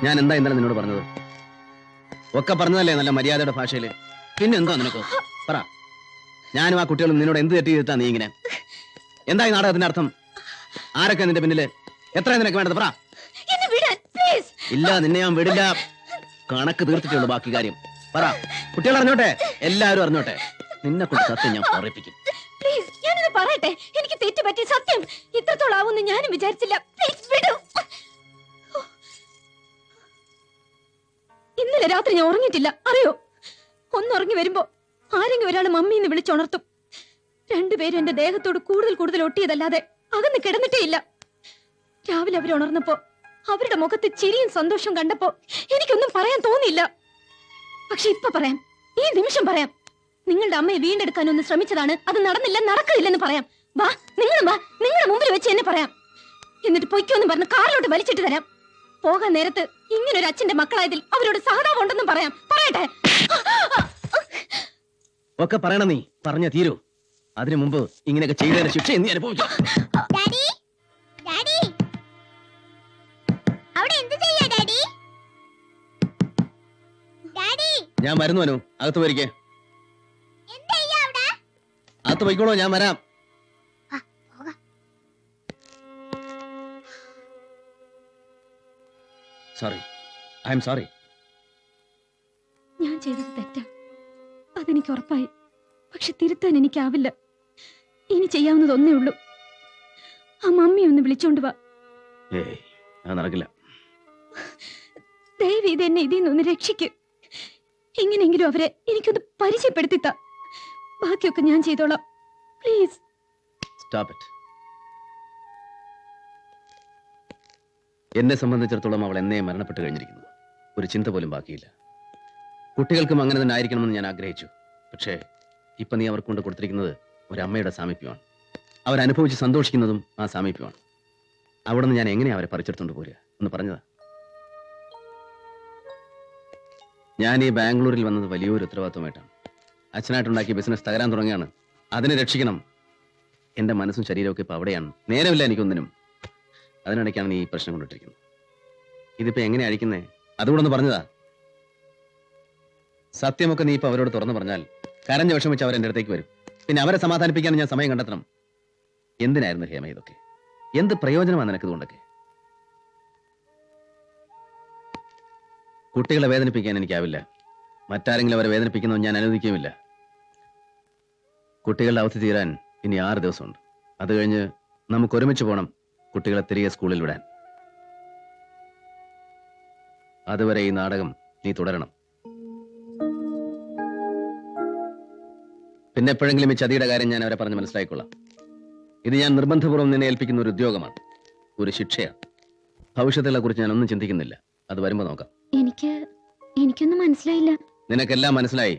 ഞാൻ എന്താ ഇന്നലെ നിന്നോട് പറഞ്ഞത്? ഒക്കെ പറഞ്ഞതല്ലേ നല്ല മര്യാദയുടെ ഭാഷയില്. പിന്നെ എന്താ നിനക്ക്? പറ. ഞാനും ആ കുട്ടികളും നിന്നോട് എന്ത് തെറ്റ് ചെയ്തിട്ടാ നീ ഇങ്ങനെ? എന്താ ഈ നാടകത്തിന്റെ അർത്ഥം? ആരൊക്കെ നിന്റെ പിന്നില്? എത്ര നിനക്ക് വേണ്ടത്? പറ. ഇല്ല, നിന്നെ ഞാൻ വിടില്ല. കണക്ക് തീർത്തിട്ടുള്ളൂ ബാക്കി കാര്യം. പറ. കുട്ടികൾ അറിഞ്ഞോട്ടെ, എല്ലാവരും അറിഞ്ഞോട്ടെ. നിന്നെ കൊണ്ട് സത്യം ഞാൻ പറയിപ്പിക്കും. പറയട്ടെ, എനിക്ക് തെറ്റുപറ്റി. സത്യം ഇത്രത്തോളം ആവുമെന്ന് ഞാനും വിചാരിച്ചില്ല. ഇന്നലെ രാത്രി ഞാൻ ഉറങ്ങിയിട്ടില്ല, അറിയോ? ഒന്നുറങ്ങി വരുമ്പോ ആരെങ്കിലും ഒരാൾ മമ്മീന്ന് വിളിച്ചുണർത്തും. രണ്ടുപേരും എന്റെ ദേഹത്തോട് കൂടുതൽ ഒട്ടിയതല്ലാതെ അകന്ന് കിടന്നിട്ടേ ഇല്ല. രാവിലെ അവർ ഉണർന്നപ്പോ അവരുടെ മുഖത്ത് ചിരിയും സന്തോഷം കണ്ടപ്പോ എനിക്കൊന്നും പറയാൻ തോന്നിയില്ല. പക്ഷെ ഇപ്പൊ പറയാം, ഈ നിമിഷം പറയാം. നിങ്ങളുടെ അമ്മയെ വീണ്ടെടുക്കാൻ ഒന്ന് ശ്രമിച്ചതാണ്, അത് നടന്നില്ല, നടക്കില്ലെന്ന് പറയാം. വാ, നിങ്ങളുടെ മുമ്പിൽ വെച്ച് എന്നെ പറയാം. എന്നിട്ട് പൊയ്ക്കോന്ന് പറഞ്ഞ് കാറിലോട്ട് വലിച്ചിട്ട് തരാം. പോകാൻ നേരത്ത് ഇങ്ങനൊരു അച്ഛന്റെ മക്കളായതിൽ അവരോട് സഹതാപം ഉണ്ടെന്നും പറയാം. പറയട്ടെ? ഒക്കെ പറയണം. നീ പറഞ്ഞ തീരൂ. അതിനു മുമ്പ് ഇങ്ങനെയൊക്കെ ചെയ്തതിന് ശിക്ഷ നീ അനുഭവിച്ചു. ഞാൻ വരുന്നു അനു, അകത്ത് പോയിരിക്കേ. അകത്ത് പോയിക്കോളൂ, ഞാൻ വരാം. Sorry, I am sorry. ഞാൻ ചെയ്തത് തെറ്റാ, അതെനിക്ക് ഉറപ്പായി. പക്ഷെ തിരുത്താൻ എനിക്കാവില്ല. ഇനി ചെയ്യാവുന്നത് ഒന്നേ ഉള്ളൂ. ആ മമ്മി ഒന്ന് വിളിച്ചോണ്ട് വാ. നടക്കില്ല. ദയവ് ഇത് എന്നെ ഇതിൽ നിന്ന് രക്ഷിക്ക്. എങ്ങനെയെങ്കിലും അവരെ എനിക്കൊന്ന് പരിചയപ്പെടുത്തിത്താ. ബാക്കിയൊക്കെ ഞാൻ ചെയ്തോളാം. Please stop it. എന്നെ സംബന്ധിച്ചിടത്തോളം അവൾ എന്നെ മരണപ്പെട്ട് കഴിഞ്ഞിരിക്കുന്നു. ഒരു ചിന്ത പോലും ബാക്കിയില്ല. കുട്ടികൾക്കും അങ്ങനെ തന്നെ ആയിരിക്കണമെന്ന് ഞാൻ ആഗ്രഹിച്ചു. പക്ഷേ ഇപ്പൊ നീ അവർക്ക് കൊണ്ട് കൊടുത്തിരിക്കുന്നത് ഒരു അമ്മയുടെ സാമീപ്യമാണ്. അവരനുഭവിച്ച് സന്തോഷിക്കുന്നതും ആ സാമീപ്യമാണ്. അവിടെ നിന്ന് ഞാൻ എങ്ങനെയാ അവരെ പറിച്ചെടുത്തോണ്ട് പോരുക? ഒന്ന് പറഞ്ഞതാ. ഞാൻ ഈ ബാംഗ്ലൂരിൽ വന്നത് വലിയൊരു ഉത്തരവാദിത്വമായിട്ടാണ്. അച്ഛനായിട്ടുണ്ടാക്കിയ ബിസിനസ് തകരാൻ തുടങ്ങിയാണ്. അതിനെ രക്ഷിക്കണം. എന്റെ മനസ്സും ശരീരമൊക്കെ ഇപ്പൊ അവിടെയാണ്. നേരമില്ല എനിക്കൊന്നിനും. അതിനിടയ്ക്കാണ് നീ ഈ പ്രശ്നം കൊണ്ടിട്ടിരിക്കുന്നത്. ഇതിപ്പോ എങ്ങനെ അഴിക്കുന്നേ? അതുകൂടെ ഒന്ന് പറഞ്ഞതാ. സത്യമൊക്കെ നീ ഇപ്പൊ അവരോട് തുറന്നു പറഞ്ഞാൽ കരഞ്ഞ് വിഷമിച്ച് അവർ എന്റെ അടുത്തേക്ക് വരും. പിന്നെ അവരെ സമാധാനിപ്പിക്കാൻ ഞാൻ സമയം കണ്ടെത്തണം. എന്തിനായിരുന്നു ഹേമ ഇതൊക്കെ? എന്ത് പ്രയോജനമാണ് നിനക്ക് ഇതുകൊണ്ടൊക്കെ? കുട്ടികളെ വേദനിപ്പിക്കാൻ എനിക്കാവില്ല. മറ്റാരെങ്കിലും അവരെ വേദനിപ്പിക്കുന്നത് ഞാൻ അനുവദിക്കുകയുമില്ല. കുട്ടികളുടെ അവധി തീരാൻ ഇനി 6 ദിവസമുണ്ട്. അത് കഴിഞ്ഞ് നമുക്ക് ഒരുമിച്ച് പോകണം കുട്ടികളെ തിരികെ സ്കൂളിൽ വിടാൻ. അതുവരെ ഈ നാടകം നീ തുടരണം. പിന്നെ എപ്പോഴെങ്കിലും ഈ ചതിയുടെ കാര്യം ഞാൻ അവരെ പറഞ്ഞ് മനസ്സിലായിക്കൊള്ളാം. ഇത് ഞാൻ നിർബന്ധപൂർവ്വം നിന്നെ ഏൽപ്പിക്കുന്ന ഒരു ഉദ്യോഗമാണ്, ഒരു ശിക്ഷയാണ്. ഭവിഷ്യത്തുകളെ കുറിച്ച് ഞാൻ ഒന്നും ചിന്തിക്കുന്നില്ല. അത് വരുമ്പോ നോക്കാം. എനിക്കൊന്നും മനസ്സിലായില്ല. നിനക്കെല്ലാം മനസ്സിലായി.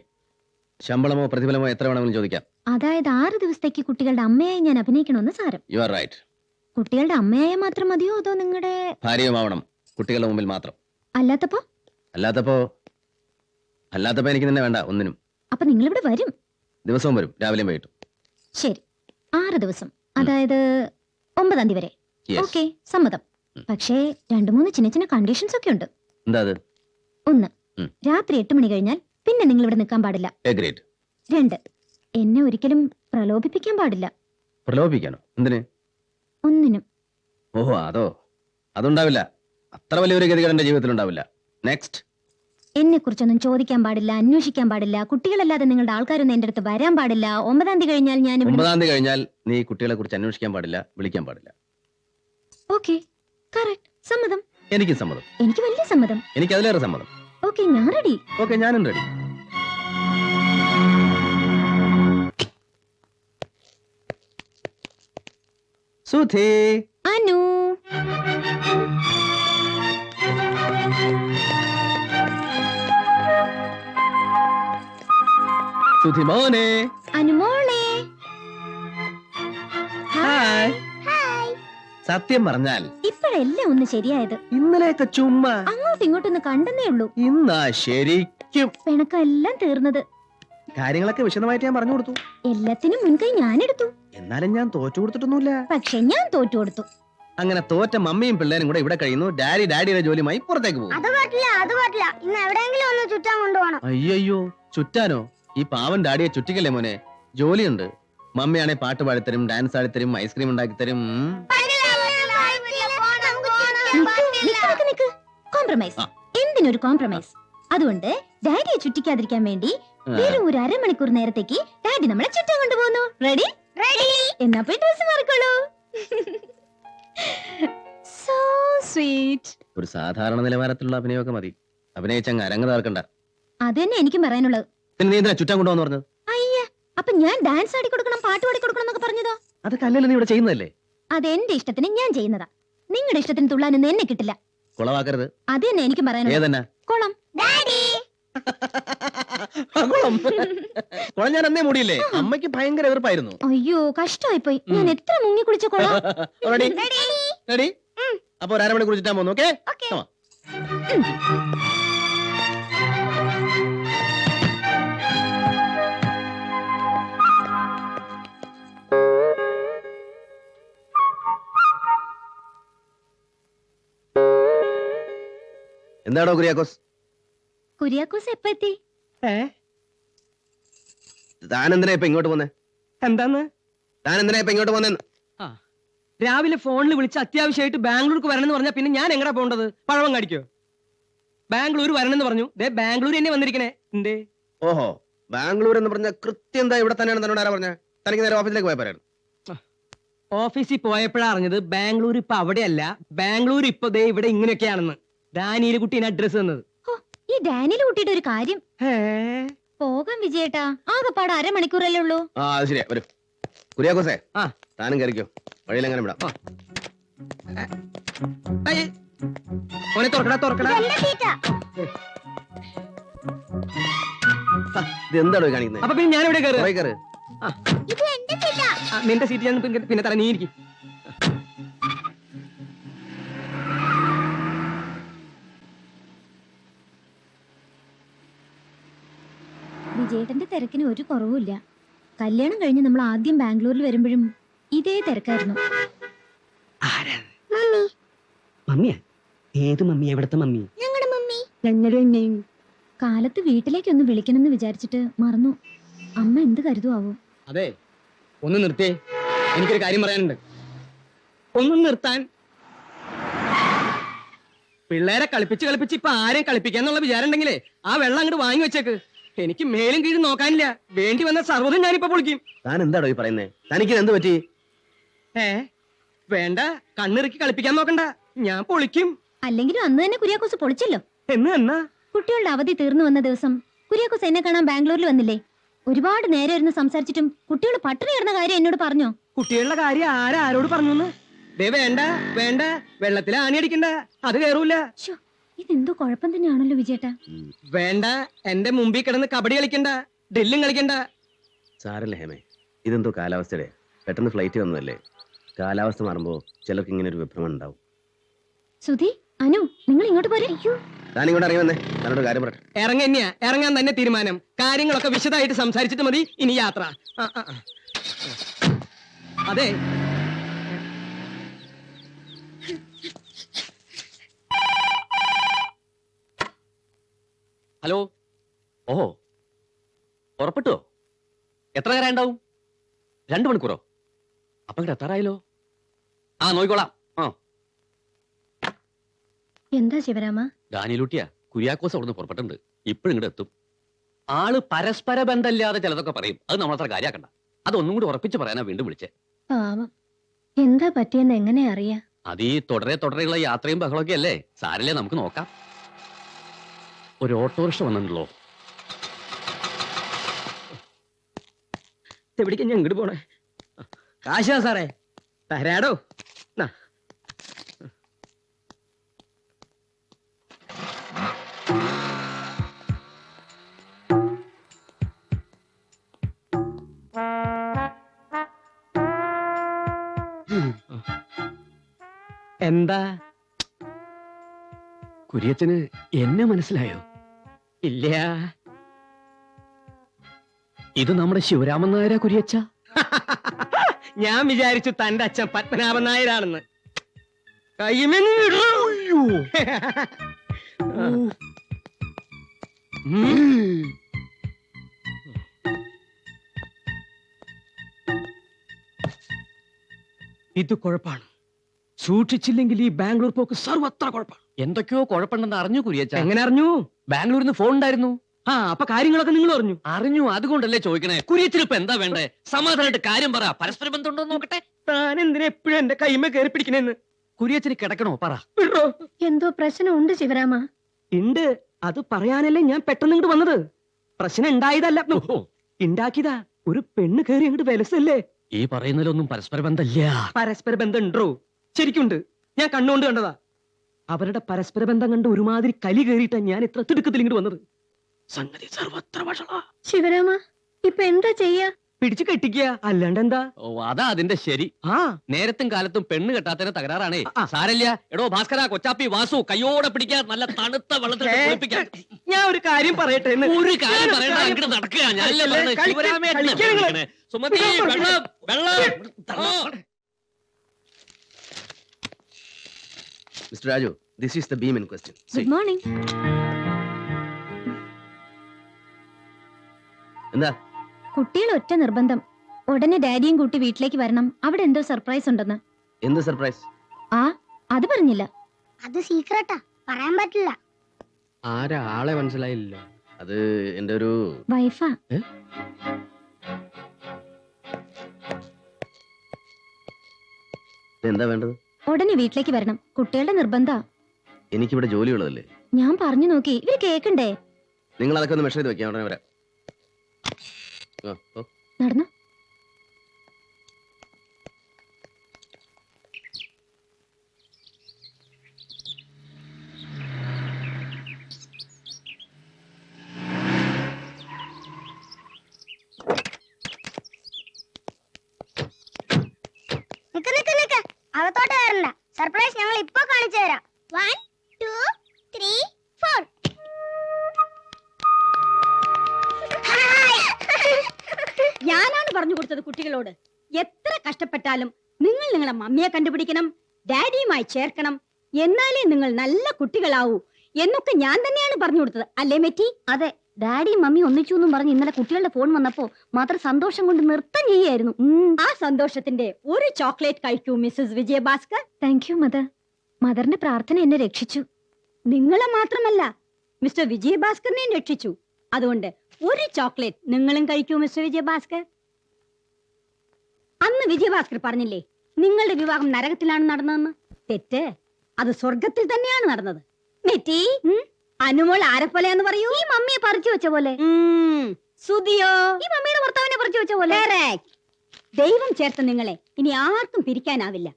ശമ്പളമോ പ്രതിഫലമോ എത്ര വേണമെങ്കിലും ചോദിക്കാം. അതായത് 6 ദിവസത്തേക്ക് കുട്ടികളുടെ അമ്മയായി ഞാൻ അഭിനയിക്കണമെന്ന് സാരം. You are right. കുട്ടികളുടെ അമ്മയായ മാത്രം മതിയോ, അതോ നിങ്ങളുടെ ഭാര്യയുമാവണം? കുട്ടികളുടെ മുമ്പിൽ മാത്രം. അല്ലാത്തപ്പോ എനിക്ക് നിന്നെ വേണ്ട ഒന്നിനും. അപ്പൊ നിങ്ങളിവിടെ വരും? ദിവസവും വരും, രാവിലെയും വൈകിട്ടും. ശരി, 6 ദിവസം, അതായത് 9-ാം തീയതി വരെ. ഓക്കെ, സമ്മതം. പക്ഷേ 2-3 ചിന്ന കണ്ടീഷൻസ് ഒക്കെ ഉണ്ട്. എന്താ അത്? 1, രാത്രി 8 മണി കഴിഞ്ഞാൽ പിന്നെ നിങ്ങൾ ഇവിടെ നിൽക്കാൻ പാടില്ല. 2, എന്നെ ഒരിക്കലും പ്രലോഭിപ്പിക്കാൻ പാടില്ല. പ്രലോഭിപ്പിക്കാനോ? എന്തിന്? ഒന്നിനും. ഓഹോ, അതുണ്ടാവില്ല. അത്ര വലിയൊരു ഗതികൾ എന്റെ ജീവിതത്തിൽ ഉണ്ടാവില്ല. നെക്സ്റ്റ്. എന്നെ കുറിച്ചൊന്നും ചോദിക്കാൻ പാടില്ല, അന്വേഷിക്കാൻ പാടില്ല. കുട്ടികളല്ലാതെ നിങ്ങളുടെ ആൾക്കാരൊന്നും എന്റെ അടുത്ത് വരാൻ പാടില്ല. 9-ാം തീയതി കഴിഞ്ഞാൽ 9-ാം തീയതി കഴിഞ്ഞാൽ നീ കുട്ടികളെ കുറിച്ച് അന്വേഷിക്കാൻ പാടില്ല, വിളിക്കാൻ പാടില്ല. Okay, correct. സമ്മതം. എനിക്ക് സമ്മതം. എനിക്ക് വലിയ സമ്മതം. എനിക്ക് അതിലേറെ സമ്മതം. ഓക്കെ, ഞാൻ റെഡി. ഓക്കെ, ഞാനും റെഡി. സുധി. അനു. സുധി മോനെ. അനുമോളെ. ഹായ്. സത്യം പറഞ്ഞാൽ ഇപ്പോഴെല്ലാം ഒന്ന് ശരിയായത്. ഇന്നലെയൊക്കെ ചുമ്മാ അങ്ങോട്ടും ഇങ്ങോട്ടൊന്ന് കണ്ടെന്നേ ഉള്ളൂ. ഇന്നാ ശരിക്കും പിണക്കെല്ലാം തീർന്നത്. കാര്യങ്ങളൊക്കെ വിശദമായിട്ട് ഞാൻ പറഞ്ഞു കൊടുത്തു. എല്ലാത്തിനും മുൻകൈ ഞാനെടുത്തു. എന്നാലും ഞാൻ തോറ്റു കൊടുത്തിട്ടൊന്നുമില്ല. പക്ഷെ ഞാൻ തോറ്റു കൊടുത്തു. അങ്ങനെ തോറ്റ മമ്മിയും പിള്ളേരും കൂടെ ഇവിടെ കഴിയുന്നു. ഡാഡിയുടെ ജോലിയുമായി പുറത്തേക്ക് പോകും. അത് പറ്റില്ല. ഇന്ന് എവിടെയെങ്കിലും ഒന്ന് ചുറ്റാൻ കൊണ്ടുപോകണം. അയ്യോ, ചുറ്റാനോ? ഈ പാവൻ ഡാഡിയെ ചുറ്റിക്കല്ലേ മോനെ, ജോലിയുണ്ട്. മമ്മിയാണെ പാട്ട് പാടിത്തരും, ഡാൻസ് ആടിത്തരും, ഐസ്ക്രീം ഉണ്ടാക്കി തരും. കോംപ്രമൈസ്. എന്തിനൊരു കോംപ്രമൈസ്? അതുകൊണ്ട് ഡാഡിയെ ചുറ്റിക്കാതിരിക്കാൻ വേണ്ടി വെറും ഒരു അരമണിക്കൂർ നേരത്തേക്ക് ഡാഡി നമ്മളെ ചുറ്റാൻ കൊണ്ടുപോകുന്നു. റെഡി? എന്നാ പോയി ഡ്രസ് മാറിക്കോളൂ. So sweet. ഒരു സാധാരണ നിലവാരത്തിലുള്ള അഭിനയമൊക്കെ മതി. അഭിനയിച്ചങ്ങ് അരങ്ങ് തകർക്കണ്ട. അത് തന്നെ എനിക്കും പറയാനുള്ളത്. പിന്നെ നീ എന്തിനാ ചുറ്റാൻ കൊണ്ടുപോകാന്ന് പറഞ്ഞത്? അയ്യ, അപ്പൊ ഞാൻ ഡാൻസ് ആടി കൊടുക്കണം, പാട്ട് പാടി കൊടുക്കണം എന്നൊക്കെ പറഞ്ഞതോ? അതൊക്കെ അല്ലല്ലോ നീ ഇവിടെ ചെയ്യുന്നതല്ലേ. അത് എന്റെ ഇഷ്ടത്തിന് ഞാൻ ചെയ്യുന്നതാ. നിങ്ങളുടെ ഇഷ്ടത്തിന് തുള്ളാനൊന്നും എന്നെ കിട്ടില്ല. കുളവാക്കരുത്. അത് തന്നെ എനിക്കും പറയാനുള്ളത്. ഏതന്നെ? കുളം. കുളം ഞാൻ അന്നേ മൂടിയില്ലേ. അമ്മയ്ക്ക് ഭയങ്കര എതിർപ്പായിരുന്നു. അയ്യോ, കഷ്ടമായി പോയി. ഞാൻ എത്ര മുങ്ങി കുളിച്ച കുളം. റെഡി? അപ്പൊ ഒരു അരമണിക്കൂർ ചുറ്റാൻ പോകുന്നു. ഓക്കെ? എന്താടോ കുര്യാക്കോസ്? കുര്യാക്കോസ് എപ്പ എത്തി? താനെന്തിനാ ഇപ്പൊ ഇങ്ങോട്ട് പോന്നെ? എന്താന്ന്? താനെന്തിനാ ഇപ്പൊ ഇങ്ങോട്ട് പോന്നെന്ന്? രാവിലെ ഫോണിൽ വിളിച്ച് അത്യാവശ്യമായിട്ട് ബാംഗ്ലൂർക്ക് വരണമെന്ന് പറഞ്ഞാ പിന്നെ ഞാൻ എങ്ങടാ പോണ്ടത്? പഴവം കാണിക്കോ? ബാംഗ്ലൂർ വരണമെന്ന് പറഞ്ഞു. ബാംഗ്ലൂർ തന്നെ വന്നിരിക്കണേ. എന്തേ? ഓഹോ, ബാംഗ്ലൂർ എന്ന് പറഞ്ഞ കൃത്യം എന്താ ഇവിടെ തന്നെയാണ് തന്നോട് ആരാ പറഞ്ഞ? തനിക്ക് നേരെ ഓഫീസിലേക്ക് പോയ പറയായിരുന്നു. ഓഫീസിൽ പോയപ്പോഴാ അറിഞ്ഞത് ബാംഗ്ലൂർ ഇപ്പൊ അവിടെയല്ല, ബാംഗ്ലൂർ ഇപ്പൊ ദേ ഇവിടെ ഇങ്ങനെയൊക്കെയാണെന്ന്. ഡാനിയിലെ കുട്ടീനെ അഡ്രസ് തന്നത്. ഈ ഡാനിയിൽ കുട്ടിയുടെ ഒരു കാര്യം. പോകാം വിജയേട്ടാ, ആകെപ്പാട് അരമണിക്കൂറല്ലേ ഉള്ളൂ. അത് ശരിയാ. വരൂ കുര്യാക്കോസേ, താനും കയറിക്കോ. വഴിയിലെങ്ങനെ വിടാം. മോനെ തുറക്കടാ. ഇതെന്താണോ കാണിക്കുന്നത്? അപ്പൊ പിന്നെ ഞാൻ ഇവിടെ കയറി. നിന്റെ സീറ്റ് ഞാൻ പിന്നെ തരാം, നീ ഇരിക്കും. വിജയേട്ടന്റെ തിരക്കിന് ഒരു കുറവുമില്ല. കല്യാണം കഴിഞ്ഞ് നമ്മൾ ആദ്യം ബാംഗ്ലൂരിൽ വരുമ്പോഴും ഇതേ തിരക്കായിരുന്നു. മമ്മിയാ? ഏത് മമ്മി? എവിടത്തെ മമ്മി? ഞങ്ങളുടെ മമ്മി. കാലത്ത് വീട്ടിലേക്കൊന്ന് വിളിക്കണമെന്ന് വിചാരിച്ചിട്ട് മറന്നു. അമ്മ എന്ത് കരുതുവോ? അതെ, ഒന്ന് നിർത്തേ, എനിക്കൊരു കാര്യം പറയാനുണ്ട്. ഒന്നും നിർത്താൻ. പിള്ളേരെ കളിപ്പിച്ച് ഇപ്പൊ ആരെയും കളിപ്പിക്കാന്നുള്ള വിചാരം ഉണ്ടെങ്കിലേ ആ വെള്ളം അങ്ങോട്ട് വാങ്ങി വെച്ചേക്ക്. എനിക്ക് മേലും കീഴും നോക്കാനില്ല. വേണ്ടി വന്ന സർവ്വതും ഞാനിപ്പോ പൊളിക്കും. താൻ എന്താടോ ഈ പറയുന്നേ? തനിക്ക് എന്ത് പറ്റി? വേണ്ട, കണ്ണിറുക്കി കളിപ്പിക്കാൻ നോക്കണ്ട, ഞാൻ പൊളിക്കും. അല്ലെങ്കിലും അന്ന് തന്നെ കുര്യാക്കോസ് പൊളിച്ചല്ലോ. എന്നാ? കുട്ടികളുടെ അവധി തീർന്നു വന്ന ദിവസം കുര്യാക്കോസ് എന്നെ കാണാൻ ബാംഗ്ലൂരിൽ വന്നില്ലേ? ഒരുപാട് നേരം ഇരുന്ന് സംസാരിച്ചിട്ടും കുട്ടികൾ പട്ടിണി കിടന്ന കാര്യം എന്നോട് പറഞ്ഞോ? കുട്ടികളുടെ കാര്യം ആരോട് പറഞ്ഞു? വേണ്ട, വെള്ളത്തിൽ ആണി അടിക്കണ്ട, അത് കേറൂല. ഇതെന്തോ കുഴപ്പം തന്നെയാണല്ലോ വിജയേട്ടാ. വേണ്ട, എന്റെ മുമ്പിൽ കിടന്ന് കബഡി കളിക്കണ്ട, ഡ്രില്ലും കളിക്കണ്ട. സാരല്ലേ ഹേമേ, ഇതെന്തോ കാലാവസ്ഥയുടെ. പെട്ടെന്ന് ഫ്ലൈറ്റ് വന്നതല്ലേ. കാലാവസ്ഥ മാറുമ്പോ ചിലർക്ക് ഇങ്ങനെ ഒരു വിഭ്രമം ഉണ്ടാവും. സുധി, അനു, നിങ്ങൾ ഇങ്ങോട്ട് പോരെ. താനിങ്ങോട്ട് ഇറങ്ങി വന്നേ, തന്നോട് കാര്യം പറ. ഇറങ്ങാൻ തന്നെ തീരുമാനം. കാര്യങ്ങളൊക്കെ വിശദമായിട്ട് സംസാരിച്ചിട്ട് മതി ഇനി യാത്ര. അതെ, ഹലോ. ഓഹോ, ഉറപ്പിട്ടോ? എത്ര നേരം ഉണ്ടാവും? 2 മണിക്കൂറോ? അപ്പൊ ഇങ്ങോട്ട് എത്താറായല്ലോ. നോക്കിക്കോളാം. എന്താ ശിവരാമ? ഡാനിയലൂട്ടിയാ, കുര്യാക്കോസ് അവിടുന്ന് പുറപ്പെട്ടുണ്ട്. ഇപ്പോഴും ഇങ്ങോട്ട് എത്തും. ആള് പരസ്പര ബന്ധമില്ലാതെ ചിലതൊക്കെ പറയും. അത് നമ്മളത്ര കാര്യാക്കണ്ട. അതൊന്നും കൂടി ഉറപ്പിച്ച് പറയാനാ വീണ്ടും വിളിച്ചേ. പാവം, എന്താ പറ്റിയെന്ന് എങ്ങനെ അറിയാ? അത് ഈ തുടരെയുള്ള യാത്രയും ബഹളമൊക്കെ അല്ലേ. സാരല്ലേ, നമുക്ക് നോക്കാം. ഒരു ഓട്ടോറിക്ഷ വന്നിട്ടുള്ളോ? എവിടേക്ക് ഞാൻ ഇങ്ങോട്ട് പോണേ? കാശാ സാറേ, തരാടോ. എന്താ? കുര്യച്ചന് എന്നെ മനസ്സിലായോ? ഇല്ല. ഇത് നമ്മുടെ ശിവരാമൻ നായരാ കുര്യച്ച? ഞാൻ വിചാരിച്ചു തന്റെ അച്ഛൻ പത്മനാഭൻ നായരാണെന്ന്. കയ്യുമെന്ന് വിടൂ. ഇത് കുഴപ്പാണ്. സൂക്ഷിച്ചില്ലെങ്കിൽ ഈ ബാംഗ്ലൂർ പോക്ക് സർവത്ര കുഴപ്പാണ്. എന്തൊക്കെയോ കുഴപ്പമുണ്ടെന്ന് അറിഞ്ഞു കുര്യച്ച. എങ്ങനെ അറിഞ്ഞു? ബാംഗ്ലൂരിൽ നിന്ന് ഫോൺ ഉണ്ടായിരുന്നു. ആ അപ്പൊ കാര്യങ്ങളൊക്കെ നിങ്ങൾ അറിഞ്ഞു? അറിഞ്ഞു, അതുകൊണ്ടല്ലേ ചോദിക്കണേ. കുര്യത്തിന് ഇപ്പൊ എന്താ വേണ്ടേ? സമാധാനമായിട്ട് കാര്യം പറ. പരസ്പര ബന്ധമുണ്ടോ നോക്കട്ടെ. താൻ എന്തിനാ എപ്പോഴും എന്റെ കൈമ കയറി പിടിക്കണേന്ന്? കുര്യച്ചന് കിടക്കണോ പറ. വിടോ. എന്തോ പ്രശ്നമുണ്ട് ശിവരാമ. ഉണ്ട്, അത് പറയാനല്ലേ ഞാൻ പെട്ടെന്ന് ഇങ്ങോട്ട് വന്നത്. പ്രശ്നം ഉണ്ടായതല്ല, ഓഹോ, ഉണ്ടാക്കിയതാ. ഒരു പെണ്ണ് കയറി അങ്ങോട്ട് വിലസല്ലേ. ഈ പറയുന്നതിലൊന്നും പരസ്പര ബന്ധമില്ല. പരസ്പര ബന്ധം ഉണ്ടോ? ശരിക്കുണ്ട്, ഞാൻ കണ്ണുകൊണ്ട് കണ്ടതാ. അവരുടെ പരസ്പര ബന്ധം കണ്ട് ഒരുമാതിരി കലി കയറിയിട്ടാ ഞാൻ ഇത്ര തിടുക്കത്തിൽ ഇങ്ങോട്ട് വന്നത്. സംഗതി സർവത്ര വഷളാ. ശിവരാമ ഇപ്പൊ എന്താ ചെയ്യാ? പിടിച്ചു കെട്ടിക്കുക, അല്ലാണ്ട് എന്താ? ഓ, അതാ അതിന്റെ ശരി. ആ നേരത്തും കാലത്തും പെണ്ണ് കെട്ടാത്തതിന് തകരാറാണേ. ആ. സാരല്ല. എടോ ഭാസ്കര, കൊച്ചാപ്പി, വാസു, കയ്യോടെ പിടിക്കാൻ, നല്ല തണുത്ത വെള്ളത്തിൽ കുളിപ്പിക്കാൻ. ഞാൻ ഒരു കാര്യം പറയട്ടെ എന്ന്. ഒരു കാര്യം ഞാനൊരു പറയണ്ട, കാര്യം- അങ്ങോട്ട് നടക്കുക. ഞാനല്ലേ പറഞ്ഞത്, കളിക്ക- ശിവരാമേട്ടനെ കളിക്ക നിങ്ങള്. വിളിക്കണേ. സുമതി, വെള്ളം, വെള്ളം. തന്നോ. Mister Raju, this is the beam in question. Good morning. എന്താ? കുട്ടികൾ ഒറ്റ നിർബന്ധം, ഉടനെ ഡാഡിയും കൂട്ടി വീട്ടിലേക്ക് വരണം. അവിടെ എന്തോ സർപ്രൈസ് ഉണ്ടെന്ന്. എന്ത് സർപ്രൈസ്? ആ അത് പറഞ്ഞില്ല. അത് സീക്രട്ടാ, പറയാൻ പറ്റില്ല. ആരാ? ആളെ മനസ്സിലായില്ല. അത് എന്റെ ഒരു വൈഫാ. എന്താ വേണ്ടത്? ഉടനെ വീട്ടിലേക്ക് വരണം. കുട്ടികളുടെ നിർബന്ധ. എനിക്കിവിടെ ജോലിയുള്ളതല്ലേ. ഞാൻ പറഞ്ഞു നോക്കി, ഇവര് കേക്കണ്ടേ? നിങ്ങൾ അതൊക്കെ ഒന്ന് മെഷർ ചെയ്ത് വെക്കാം, ഉടനെ വരാം. ആ, ഓ. നടന്നു. നിക്ക് നിക്ക് നിക്ക്, അകത്തോട്ട് കയറണ്ട. സർപ്രൈസ് ഞങ്ങൾ ഇപ്പൊ കാണിച്ചു തരാം. 1 2 3 4. ഞാനാണ് പറഞ്ഞു കൊടുത്തത് കുട്ടികളോട്, എത്ര കഷ്ടപ്പെട്ടാലും നിങ്ങൾ നിങ്ങളെ മമ്മിയെ കണ്ടുപിടിക്കണം, ഡാഡിയുമായി ചേർക്കണം, എന്നാലേ നിങ്ങൾ നല്ല കുട്ടികളാവൂ എന്നൊക്കെ ഞാൻ തന്നെയാണ് പറഞ്ഞു കൊടുത്തത്. അല്ലേ മെറ്റി? അതെ, ഡാഡിയും മമ്മി ഒന്നിച്ചു എന്നും പറഞ്ഞ് ഇന്നലെ കുട്ടികളുടെ ഫോൺ വന്നപ്പോ മാത്രം സന്തോഷം കൊണ്ട് നൃത്തം ചെയ്യായിരുന്നു. ആ സന്തോഷത്തിന്റെ ഒരു ചോക്ലേറ്റ് കഴിക്കൂ Mrs Vijayabhaskar. Thank you mother. മദറിന്റെ പ്രാർത്ഥന എന്നെ രക്ഷിച്ചു. നിങ്ങളെ മാത്രമല്ല, മിസ്റ്റർ വിജയഭാസ്കറിനെയും രക്ഷിച്ചു. അതുകൊണ്ട് ഒരു ചോക്ലേറ്റ് നിങ്ങളും കഴിക്കൂ മിസ്റ്റർ വിജയഭാസ്കർ. അന്ന് വിജയഭാസ്കർ പറഞ്ഞില്ലേ നിങ്ങളുടെ വിവാഹം നരകത്തിലാണ് നടന്നതെന്ന്? തെറ്റ്, അത് സ്വർഗത്തിൽ തന്നെയാണ് നടന്നത്. മെറ്റി, അനുമോൾ ആരെപ്പോലെയാന്ന് പറയൂ? ഈ മമ്മിയെ പറിച്ചു വെച്ച പോലെ. സുധിയോ ഈ മമ്മിയുടെ ഭർത്താവിനെ പറിച്ചു വെച്ച പോലെ. Correct. ദൈവം ചേർത്ത നിങ്ങളെ ഇനി ആർക്കും പിരിക്കാനാവില്ല.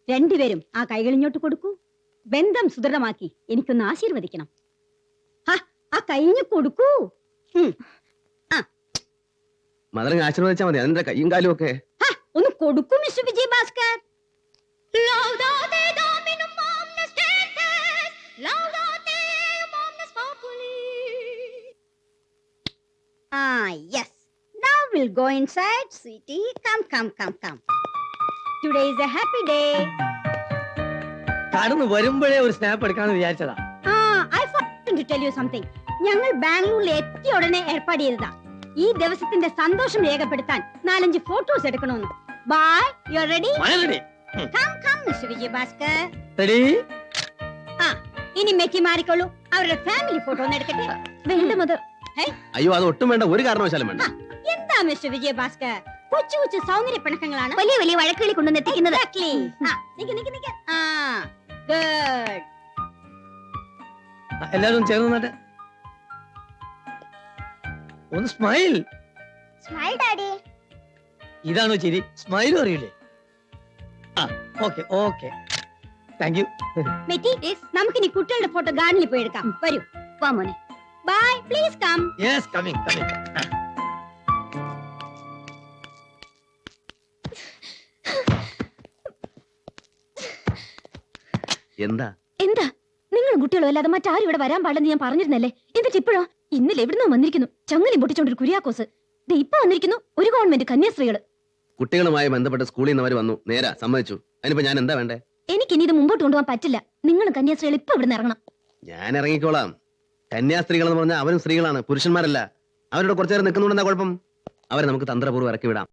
രണ്ടുപേരും ആ കൈകൾ ഇങ്ങോട്ട് കൊടുക്കൂ. ബന്ധം സുദൃഢമാക്കി എനിക്കൊന്ന് ആശീർവദിക്കണം. ആ കൈഞ്ഞു കൊടുക്കൂ. മദറിനെ ആശീർവദിച്ചാൽ മതി. അതിന്റെ കയ്യും കാലും ഒക്കെ. ഒന്ന് കൊടുക്കൂ mister Vijayabhaskar. Yes. Now we'll go inside, sweetie. Come. Today is a happy day. കടന്നു വരുമ്പോഴേ ഒരു സ്നാപ്പ് എടുക്കാന്ന് വിചാരിച്ചതാ. I forgot to tell you something. ഞങ്ങൾ ബാംഗ്ലൂരിൽ എത്തിയ ഉടനെ ഏർപ്പാട് ചെയ്തതാ. ഈ ദിവസത്തിന്റെ സന്തോഷം രേഖപ്പെടുത്താൻ 4-5 ഫോട്ടോസ് എടുക്കണമെന്ന്. Bye. You are ready? Come, Mr. Vijayabhaskar. Ready? ഇനി മെറ്റി മാറിക്കോളൂ. അവരുടെ ഫാമിലി ഫോട്ടോ ഒന്ന് എടുക്കട്ടെ. വേണ്ട മദർ. അയ്യോ, അത് ഒട്ടും വേണ്ട, ഒരു കാരണവശാലും വേണ്ട. എന്താ മിസ്റ്റർ വിജയഭാസ്കർ, കൊച്ചു സൗന്ദര്യ പിണക്കങ്ങളാണ് വലിയ വലിയ വഴക്കുകളിൽ കൊണ്ടുവന്ന് എത്തിക്കുന്നത്. Exactly. നിക്ക്. Good. എല്ലാരും ചേർന്ന് നിന്നട്ടെ. ഒന്ന് സ്മൈൽ. Smile daddy. ഇതാണോ ചിരി? സ്മൈലും അറിയില്ലേ? ഓക്കെ. Thank you. മെറ്റി, നമുക്കിനി കുട്ടികളുടെ ഫോട്ടോ ഗാർഡനിൽ പോയി എടുക്കാം. വരൂ. വാ മോനെ. Bye. Please come. Yes, coming. എന്താ? നിങ്ങൾ കുട്ടികളോ അല്ലാതെ മറ്റാരും ഇവിടെ വരാൻ പാടില്ലെന്ന് ഞാൻ പറഞ്ഞിരുന്നല്ലേ. എന്നിട്ട് ഇപ്പോഴോ? ഇന്നലെ എവിടുന്നോ വന്നിരിക്കുന്നു ചങ്ങലയും പൊട്ടിച്ചോണ്ടൊരു കുര്യാക്കോസ്. ഇപ്പൊ വന്നിരിക്കുന്നു ഒരു ഗവൺമെന്റ് കന്യാസ്ത്രീകള്. കുട്ടികളുമായി ബന്ധപ്പെട്ട് സ്കൂളിൽ നിന്ന് അവർ വന്നു, നേരാ, സമ്മതിച്ചു. അതിനിപ്പോ ഞാൻ എന്താ വേണ്ടേ? എനിക്കിനി ഇത് മുമ്പോട്ട് കൊണ്ടുപോകാൻ പറ്റില്ല. നിങ്ങൾ കന്യാസ്ത്രീകൾ ഇപ്പൊ ഇവിടെ ഇറങ്ങണം. ഞാൻ ഇറങ്ങിക്കോളാം. കന്യാസ്ത്രീകൾ എന്ന് പറഞ്ഞാൽ അവരും സ്ത്രീകളാണ്, പുരുഷന്മാരല്ല. അവരോട് കുറച്ചു നേരം നിൽക്കുന്നുണ്ടെന്നാ കുഴപ്പം? അവരെ നമുക്ക് തന്ത്രപൂർവ്വം ഇറക്കി വിടാം.